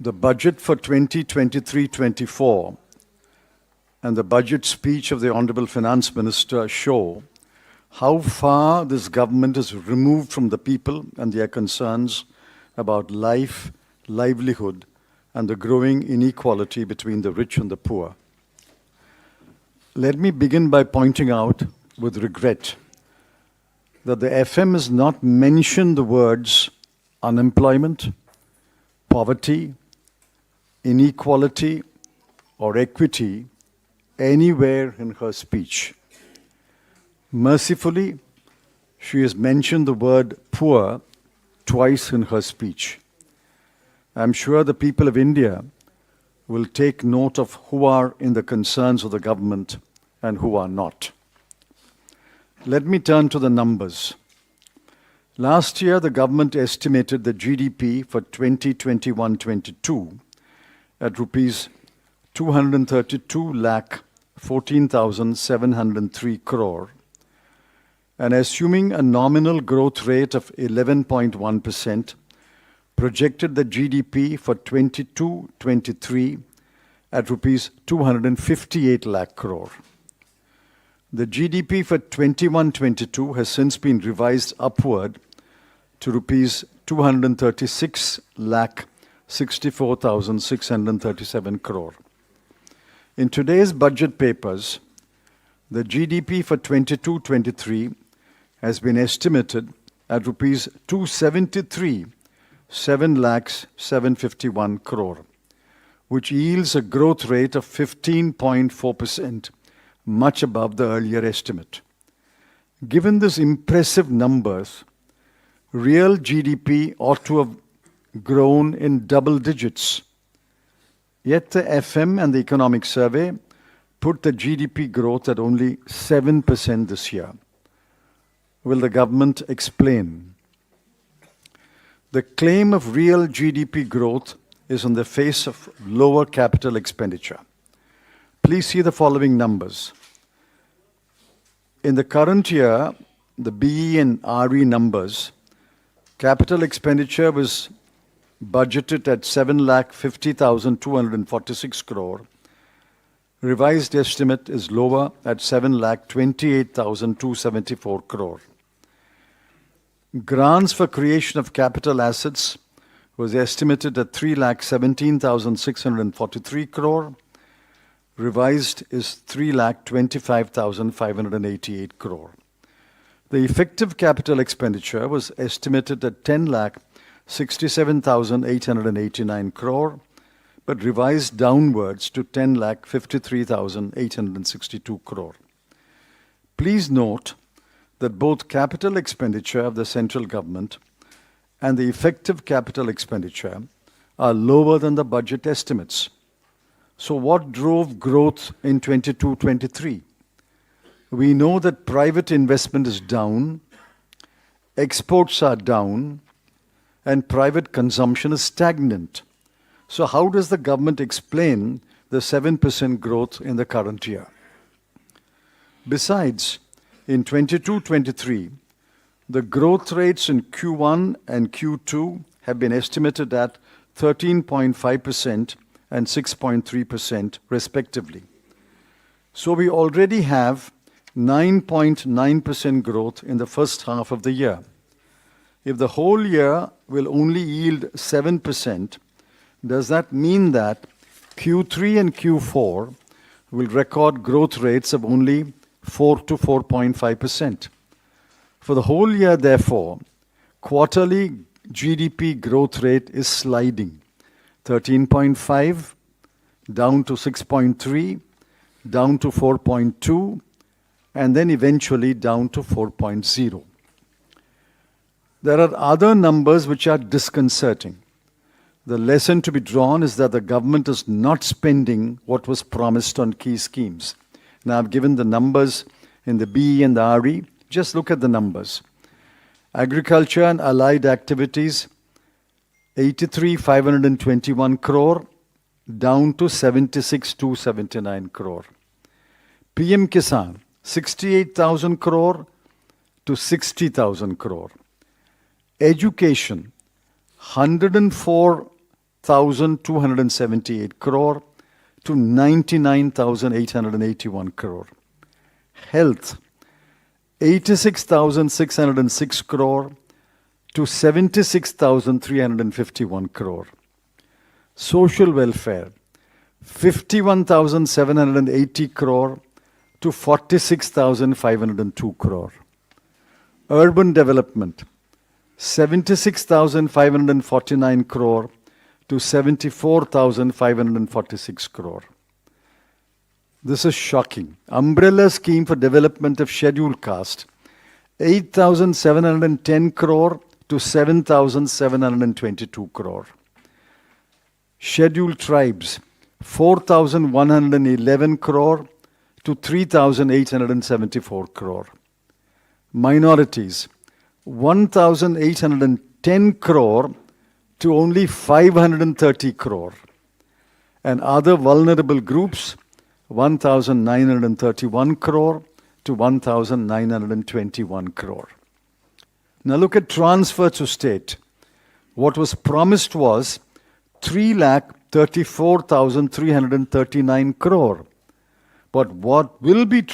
The budget for 2023-24 and the budget speech of the Honorable Finance Minister show how far this government is removed from the people and their concerns about life, livelihood, and the growing inequality between the rich and the poor. Let me begin by pointing out with regret that the FM has not mentioned the words unemployment, poverty, inequality, or equity anywhere in her speech. Mercifully, she has mentioned the word poor twice in her speech. I'm sure the people of India will take note of who are in the concerns of the government and who are not. Let me turn to the numbers. Last year, the government estimated the GDP for 2021-22 at rupees 232,14,703 crore, and assuming a nominal growth rate of 11.1%, projected the GDP for 22-23 at rupees 258 lakh crore. The GDP for 21-22 has since been revised upward to rupees 236 lakh 64,637 crore. In today's budget papers, the GDP for 22-23 has been estimated at rupees 273 7 lakhs 751 crore, which yields a growth rate of 15.4%, much above the earlier estimate. Given these impressive numbers, real GDP ought to have grown in double digits. Yet the FM and the Economic Survey put the GDP growth at only 7% this year. Will the government explain? The claim of real GDP growth is on the face of lower capital expenditure. Please see the following numbers. In the current year, the BE and RE numbers, capital expenditure was budgeted at 7,50,246 crore. Revised estimate is lower at 7,28,274 crore. Grants for creation of capital assets was estimated at 3,17,643 crore. Revised is 3,25,588 crore. The effective capital expenditure was estimated at 10,67,889 crore, but revised downwards to 10,53,862 crore. Please note that both capital expenditure of the central government and the effective capital expenditure are lower than the budget estimates. So what drove growth in 22-23? We know that private investment is down, exports are down, and private consumption is stagnant. So how does the government explain the 7% growth in the current year? Besides, in 22-23, the growth rates in Q1 and Q2 have been estimated at 13.5% and 6.3% respectively. So we already have 9.9% growth in the first half of the year. If the whole year will only yield 7%, does that mean that Q3 and Q4 will record growth rates of only 4 to 4.5%? For the whole year, therefore, quarterly GDP growth rate is sliding. 13.5, down to 6.3, down to 4.2, and then eventually down to 4.0. There are other numbers which are disconcerting. The lesson to be drawn is that the government is not spending what was promised on key schemes. Now, I've given the numbers in the BE and the RE. Just look at the numbers. Agriculture and allied activities, 83,521 crore, down to 76,279 crore. PM Kisan, 68,000 crore to 60,000 crore. Education, 104 1,278 crore to 99,881 crore. Health, 86,606 crore to 76,351 crore. Social welfare, 51,780 crore to 46,502 crore. Urban development, 76,549 crore to 74,546 crore. This is shocking. Umbrella scheme for development of scheduled caste, 8,710 crore to 7,722 crore. Scheduled tribes, 4,111 crore to 3,874 crore. Minorities, 1,810 crore to only 530 crore. And other vulnerable groups, 1,931 crore to 1,921 crore. Now look at transfer to state. What was promised was 3,34,339 crore. But what will be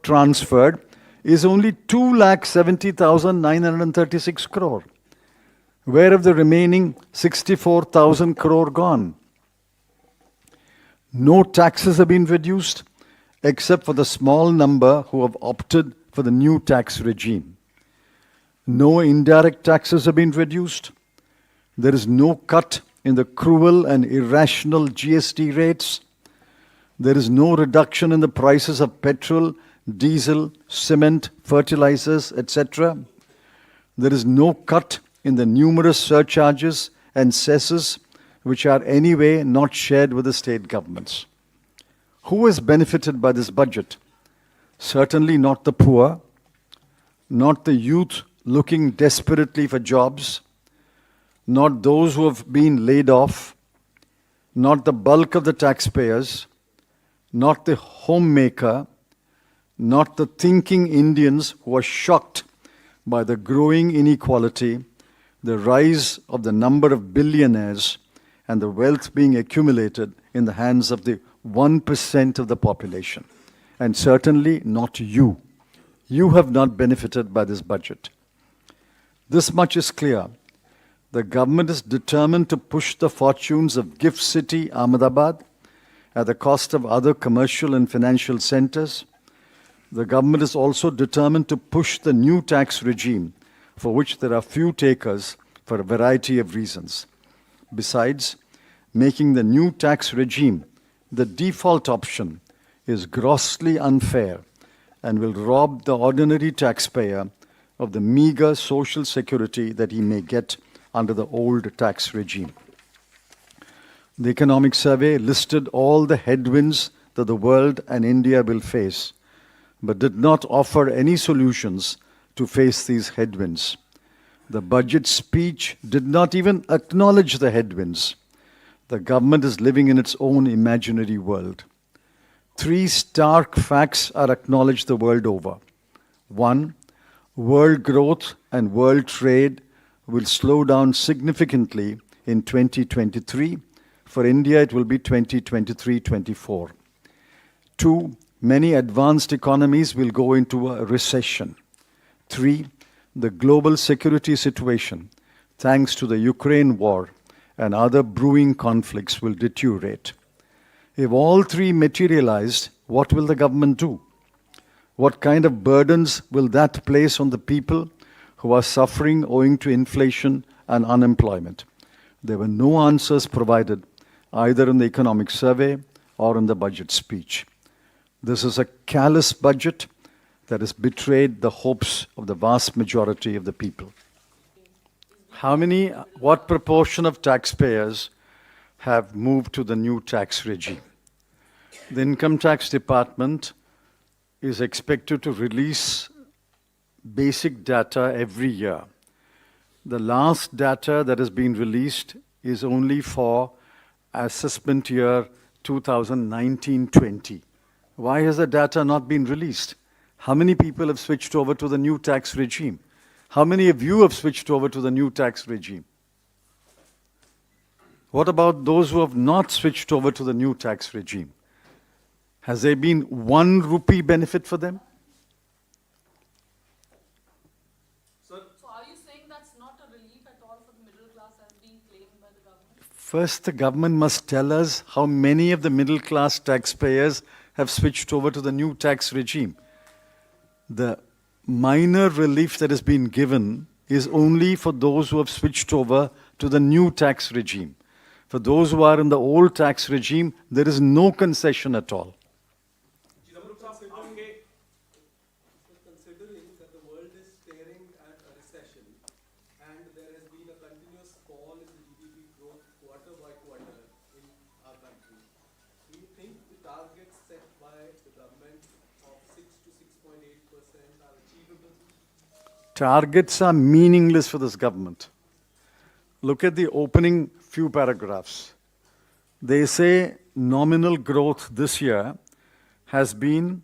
transferred is only 2,70,936 crore. Where have the remaining 64,000 crore gone? No taxes have been reduced, except for the small number who have opted for the new tax regime. No indirect taxes have been reduced. There is no cut in the cruel and irrational GST rates. There is no reduction in the prices of petrol, diesel, cement, fertilizers, etc. There is no cut in the numerous surcharges and cesses which are anyway not shared with the state governments. Who has benefited by this budget? Certainly not the poor, not the youth looking desperately for jobs, not those who have been laid off, not the bulk of the taxpayers, not the homemaker, not the thinking Indians who are shocked by the growing inequality, the rise of the number of billionaires, and the wealth being accumulated in the hands of the 1% of the population. And certainly not you. You have not benefited by this budget. This much is clear. The government is determined to push the fortunes of gift city Ahmedabad at the cost of other commercial and financial centers. The government is also determined to push the new tax regime, for which there are few takers for a variety of reasons. Besides, making the new tax regime the default option is grossly unfair and will rob the ordinary taxpayer of the meager social security that he may get under the old tax regime. The Economic Survey listed all the headwinds that the world and India will face, but did not offer any solutions to face these headwinds. The budget speech did not even acknowledge the headwinds. The government is living in its own imaginary world. Three stark facts are acknowledged the world over. One, world growth and world trade will slow down significantly in 2023. For India, it will be 2023-24. Two, many advanced economies will go into a recession. Three, the global security situation, thanks to the Ukraine war and other brewing conflicts, will deteriorate. If all three materialized, what will the government do? What kind of burdens will that place on the people who are suffering owing to inflation and unemployment? There were no answers provided either in the Economic Survey or in the budget speech. This is a callous budget that has betrayed the hopes of the vast majority of the people. What proportion of taxpayers have moved to the new tax regime? The Income Tax Department is expected to release basic data every year. The last data that has been released is only for assessment year 2019-20. Why has the data not been released? How many people have switched over to the new tax regime? How many of you have switched over to the new tax regime? What about those who have not switched over to the new tax regime? Has there been 1 rupee benefit for them? So are you saying that's not a relief at all for the middle class as being claimed by the government? First, the government must tell us how many of the middle class taxpayers have switched over to the new tax regime. The minor relief that has been given is only for those who have switched over to the new tax regime. For those who are in the old tax regime, there is no concession at all. Considering that the world is staring at a recession and there has been a continuous fall in the GDP growth quarter by quarter in our country, do you think the targets set by the government of 6 to 6.8% are achievable? Targets are meaningless for this government. Look at the opening few paragraphs. They say nominal growth this year has been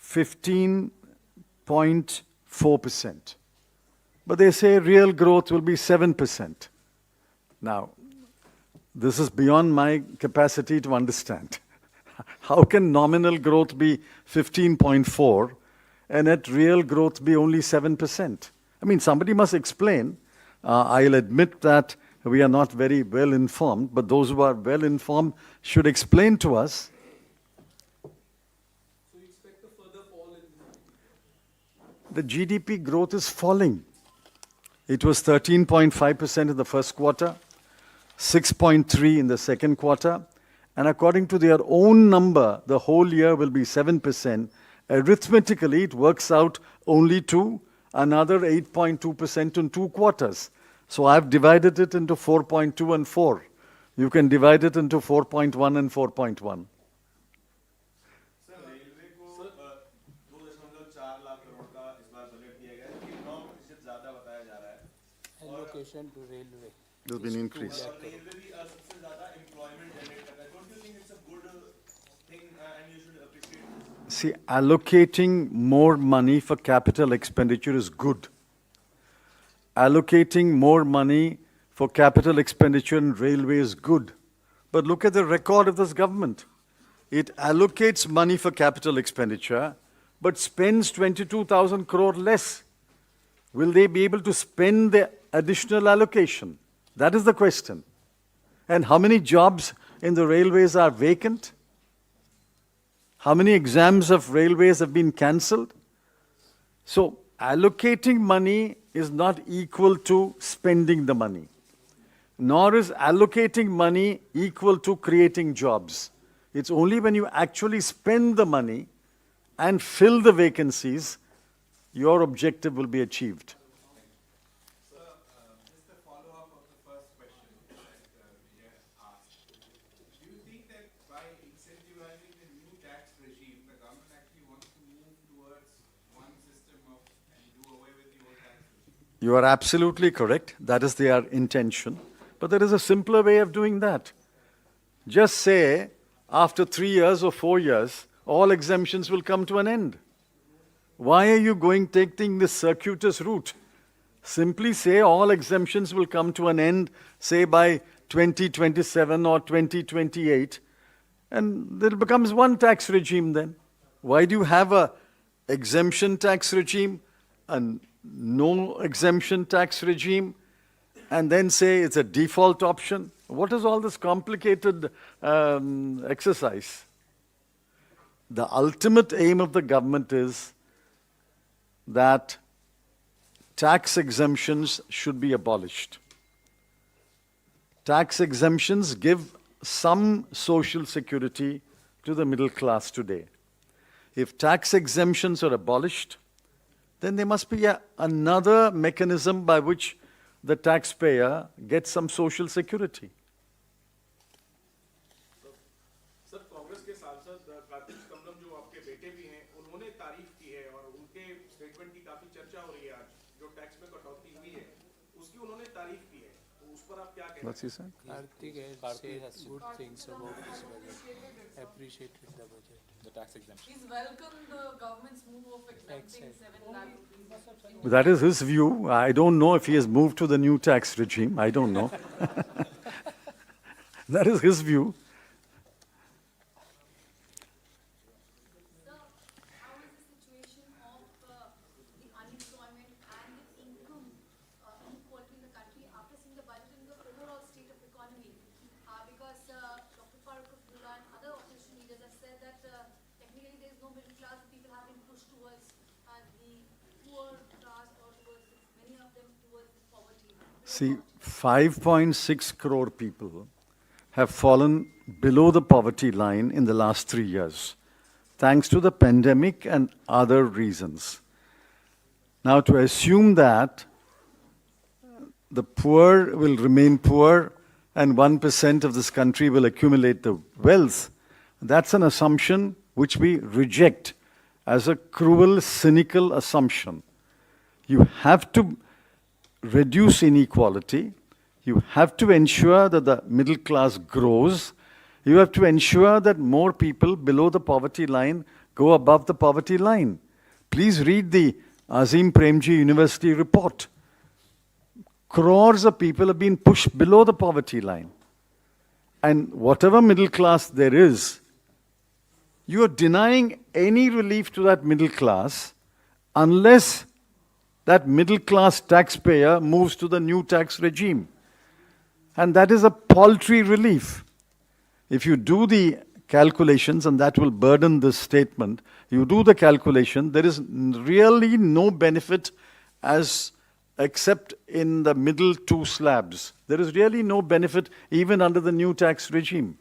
15.4%. But they say real growth will be 7%. Now, this is beyond my capacity to understand. How can nominal growth be 15.4 and yet real growth be only 7%? I mean, somebody must explain. I'll admit that we are not very well informed, but those who are well informed should explain to us. So you expect a further fall in The GDP growth is falling. It was 13.5% in the first quarter, 6.3% in the second quarter, and according to their own number, the whole year will be 7%. Arithmetically, it works out only to another 8.2% in 2 quarters. So I've divided it into 4.2 and 4. You can divide it into 4.1 and 4.1. Sir railway को 2.4 लाख करोड़ का इस बार budget दिया गया है, लेकिन 9% ज्यादा बताया जा रहा है. Allocation to railway. There's been increase. और रेलवे भी सबसे ज्यादा एम्प्लॉयमेंट जनरेट कर रहा है. Don't you think it's a good thing and you should appreciate this? See, allocating more money for capital expenditure is good. Allocating more money for capital expenditure in railway is good. But look at the record of this government. It allocates money for capital expenditure, but spends 22,000 crore less. Will they be able to spend the additional allocation? That is the question. And how many jobs in the railways are vacant? How many exams of railways have been cancelled? So, allocating money is not equal to spending the money, nor is allocating money equal to creating jobs. It's only when you actually spend the money and fill the vacancies, your objective will be achieved. Sir, just a follow-up of the first question that we had asked. Do you think that by incentivizing the new tax regime, the government actually wants to move towards one system of and do away with the old tax regime? You are absolutely correct. That is their intention. But there is a simpler way of doing that. Just say, after 3 years or 4 years, all exemptions will come to an end. Why are you taking this circuitous route? Simply say all exemptions will come to an end, say by 2027 or 2028, and it becomes one tax regime then. Why do you have a exemption tax regime, a no exemption tax regime, and then say it's a default option? What is all this complicated exercise? The ultimate aim of the government is that tax exemptions should be abolished. Tax exemptions give some social security to the middle class today. If tax exemptions are abolished, then there must be another mechanism by which the taxpayer gets some social security. Sir Congress के सांसद कार्तिक चिदम्बरम जो आपके बेटे भी हैं उन्होंने तारीफ की है और उनके स्टेटमेंट की काफी चर्चा हो रही है आज जो टैक्स में कटौती हुई है उसकी उन्होंने तारीफ की है तो उस पर आप क्या कहते हैं? What's he saying? Karthik has said good things about this budget. Appreciated the budget. The tax exemption. He's welcomed the government's move of exempting 7 lakh rupees. That is his view. I don't know if he has moved to the new tax regime. I don't know. That is his view. Sir, how is the situation of the unemployment and the income inequality in the country after seeing the budget and the overall state of economy? Because Dr. Farooq Abdullah and other opposition leaders have said that technically there is no middle class, people have been pushed towards the poor class or towards many of them towards poverty. See, 5.6 crore people have fallen below the poverty line in the last 3 years, thanks to the pandemic and other reasons. Now, to assume that the poor will remain poor and 1% of this country will accumulate the wealth, that's an assumption which we reject as a cruel, cynical assumption. You have to reduce inequality. You have to ensure that the middle class grows. You have to ensure that more people below the poverty line go above the poverty line. Please read the Azim Premji University report. Crores of people have been pushed below the poverty line. And whatever middle class there is, you are denying any relief to that middle class unless that middle class taxpayer moves to the new tax regime. And that is a paltry relief. If you do the calculations, and that will burden this statement, you do the calculation, there is really no benefit except in the middle two slabs. There is really no benefit even under the new tax regime.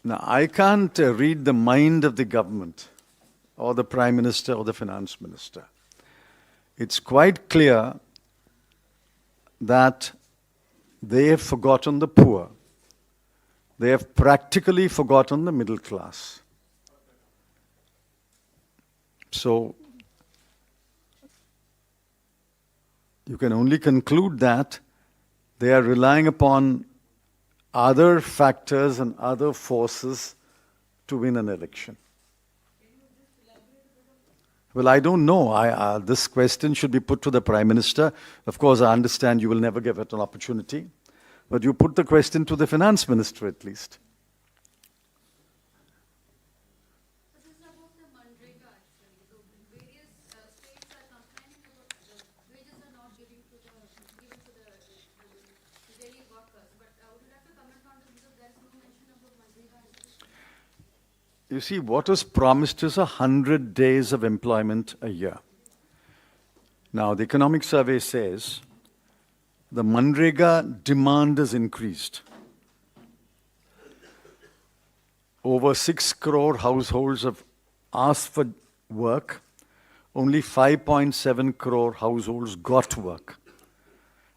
Now, I can't read the mind of the government or the Prime Minister or the Finance Minister. It's quite clear that they have forgotten the poor. They have practically forgotten the middle class. So, you can only conclude that they are relying upon other factors and other forces to win an election. Well, I don't know. This question should be put to the Prime Minister. Of course, I understand you will never give it an opportunity. But you put the question to the Finance Minister at least. This is about the Manrega actually. So various states are complaining about the wages are not given to the daily workers. But would you like to comment on this because there is no mention about Manrega? You see, what was promised is 100 days of employment a year. Now, the economic survey says the Manrega demand has increased. Over 6 crore households have asked for work. Only 5.7 crore households got work.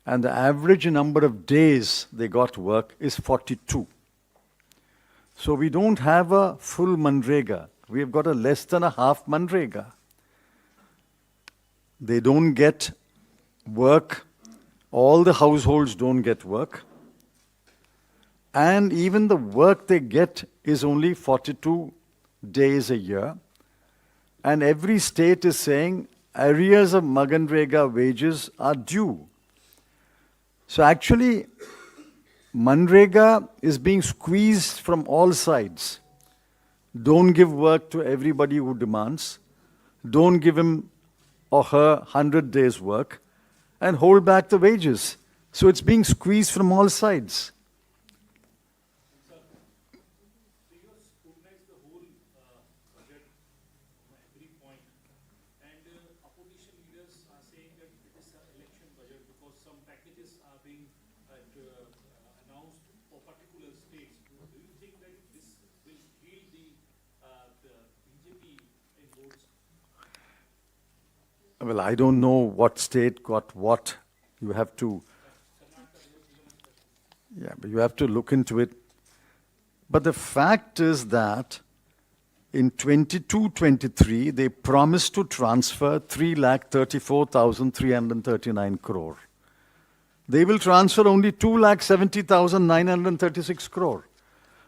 And the average number of days they got work is 42. So we don't have a full Manrega. We have got a less than a half Manrega. They don't get work. All the households don't get work. And even the work they get is only 42 days a year. And every state is saying arrears of Manrega wages are due. So actually, Manrega is being squeezed from all sides. Don't give work to everybody who demands. Don't give him or her 100 days work and hold back the wages. So it's being squeezed from all sides. Well, I don't know what state got what. You have to, but you have to look into it. But the fact is that in 22-23, they promised to transfer 3,34,339 crore. They will transfer only 2,70,936 crore.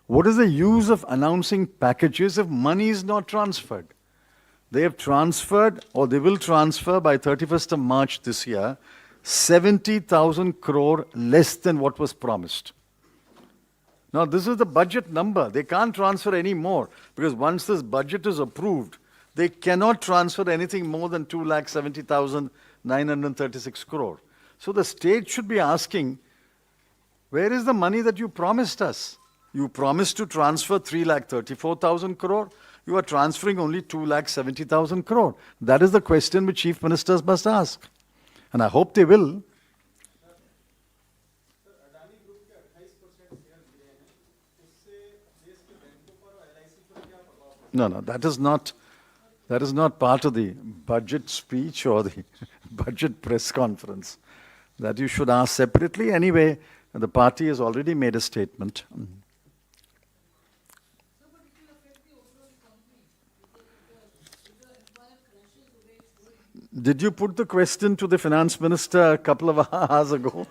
What is the use of announcing packages if money is not transferred? They have transferred, or they will transfer by 31st of March this year, 70,000 crore less than what was promised. Now, this is the budget number. They can't transfer any more because once this budget is approved, they cannot transfer anything more than 2,70,936 crore. So the state should be asking, where is the money that you promised us? You promised to transfer 3,34,000 crore. You are transferring only 2,70,000 crore. That is the question which chief ministers must ask. And I hope they will. Sir Adani group के 28% share मिले हैं, उससे देश के बैंकों पर और LIC पर क्या प्रभाव पड़ेगा? No, no, that is not part of the budget speech or the budget press conference. That you should ask separately. Anyway, the party has already made a statement. Did you put the question to the finance minister a couple of hours ago?